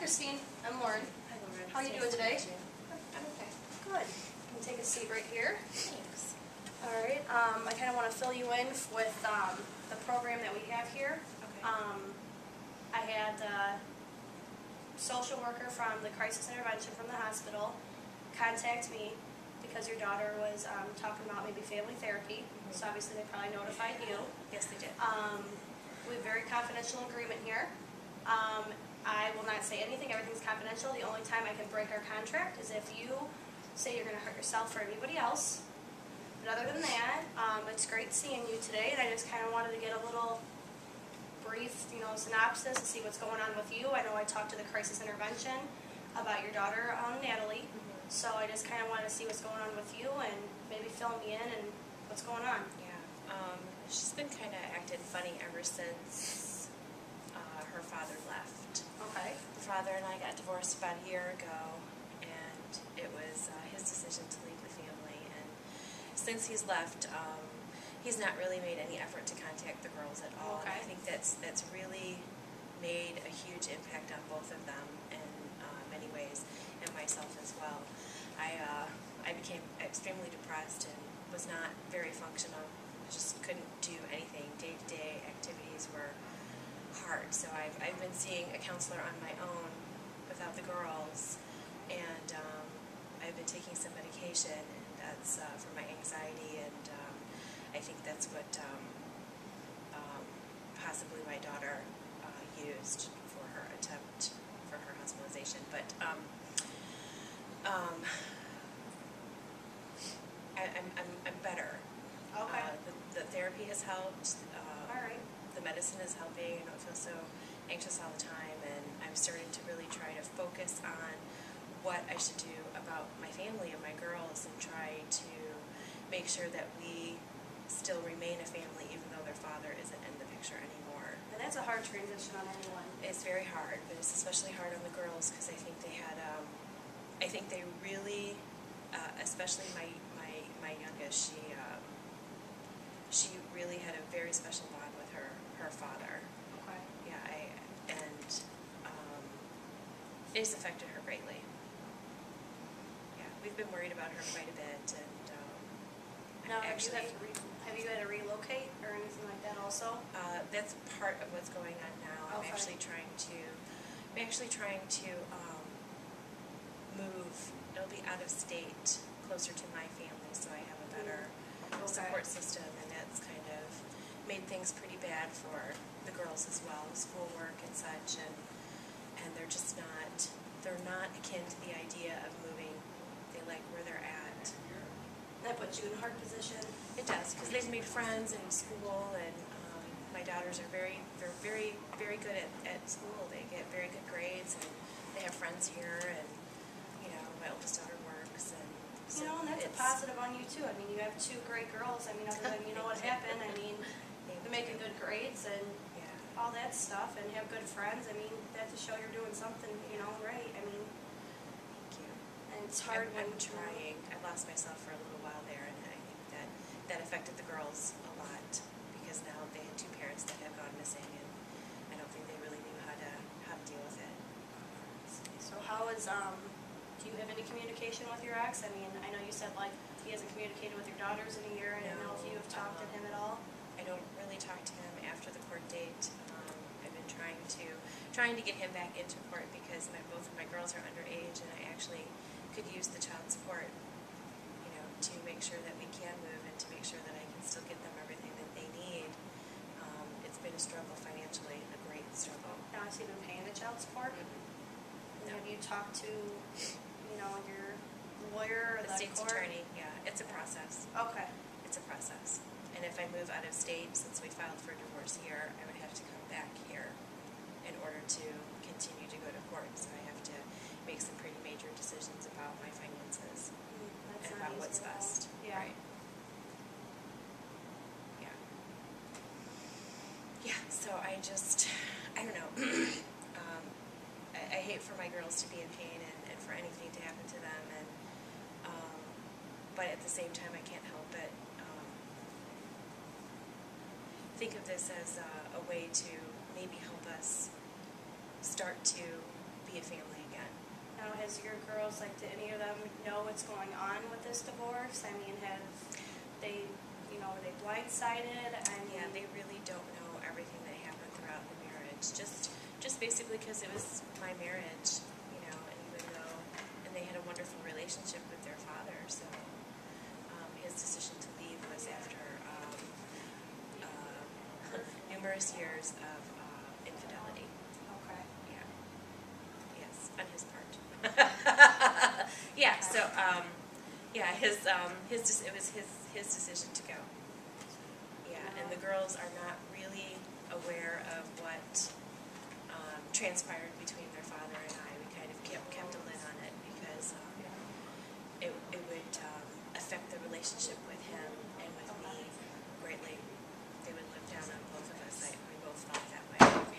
Christine. I'm Lauren. Hi, Lauren. How are you doing today? I'm okay. Good. You can take a seat right here. Thanks. Alright, I kind of want to fill you in with the program that we have here. Okay. I had a social worker from the Crisis Intervention from the hospital contact me because your daughter was talking about maybe family therapy. So obviously they probably notified you. Yes, they did. We have very confidential agreement here. I will not say anything. Everything's confidential. The only time I can break our contract is if you say you're going to hurt yourself or anybody else. But other than that, it's great seeing you today, and I just kind of wanted to get a little brief, synopsis and see what's going on with you. I know I talked to the Crisis Intervention about your daughter, Natalie. So I just kind of wanted to see what's going on with you and maybe fill me in and what's going on. Yeah. She's been kind of acting funny ever since her father left. Okay. The father and I got divorced about a year ago, and it was his decision to leave the family. And since he's left, he's not really made any effort to contact the girls at all. Okay. And I think that's really made a huge impact on both of them in many ways, and myself as well. I became extremely depressed and was not very functional. I just couldn't do anything. Day-to-day activities were hard. So I've been seeing a counselor on my own without the girls, and I've been taking some medication, and that's for my anxiety, and I think that's what possibly my daughter used for her attempt for her hospitalization. But I'm better. Okay. The therapy has helped. All right. The medicine is helping. I don't feel so anxious all the time, and I'm starting to really try to focus on what I should do about my family and my girls, and try to make sure that we still remain a family even though their father isn't in the picture anymore. And that's a hard transition on anyone. It's very hard, but it's especially hard on the girls because I think they had, I think they really, especially my youngest, she really had a very special bond with her father. Okay. Yeah, and it has affected her greatly. Yeah, we've been worried about her quite a bit, and Now, actually, have you had to relocate or anything like that also? that's part of what's going on now. Okay. I'm actually trying to move. It'll be out of state, closer to my family, so I have a better support system, and that's kind of made things pretty bad for the girls as well, schoolwork and such, and they're just they're not akin to the idea of moving. They like where they're at. That puts you in a hard position. It does, because they've made friends in school, and my daughters are very good at school. They get very good grades, and they have friends here, and my oldest daughter works, and so And that's a positive on you too. I mean, you have two great girls. I mean, other than what happened, I mean, you're making good grades and all that stuff, and have good friends. I mean, that to show you're doing something, right. I mean, Thank you. and it's hard when I'm trying. I lost myself for a little while there, and I think that affected the girls a lot, because now they had two parents that have gone missing, and I don't think they really knew how to deal with it. So how is do you have any communication with your ex? I mean, I know you said he hasn't communicated with your daughters in a year. I don't know if you have talked to him at all. I don't really talk to him after the court date. I've been trying to get him back into court because both of my girls are underage, and I actually could use the child support, to make sure that we can move, and to make sure that I can still get them everything that they need. It's been a struggle financially, a great struggle. Now, has he been paying the child support? And have you talked to, your lawyer or The state's court? attorney, yeah, it's a process. Okay. It's a process. And if I move out of state, since we filed for divorce here, I would have to come back here in order to continue to go to court. So I have to make some pretty major decisions about my finances That's and not about easy what's at all. best. Yeah. Right. Yeah. Yeah, so I don't know. I hate for my girls to be in pain and for anything to happen to them, and but at the same time I can't help but think of this as a way to maybe help us start to be be a family again. Now, has your girls, like, did any of them know what's going on with this divorce? I mean, have they, were they blindsided? I mean, Yeah, they really don't know everything that happened throughout the marriage. Just basically because it was my marriage, and even though, and they had a wonderful relationship with their father, so his decision to leave was after numerous years of infidelity. okay. Yeah. Yes, on his part. Yeah. So, yeah, it was his decision to go. Yeah, and the girls are not really aware of what transpired between their father and I. We kind of kept a lid on it because it would affect the relationship with him and with me greatly. They would look down on both of us. We both thought that way.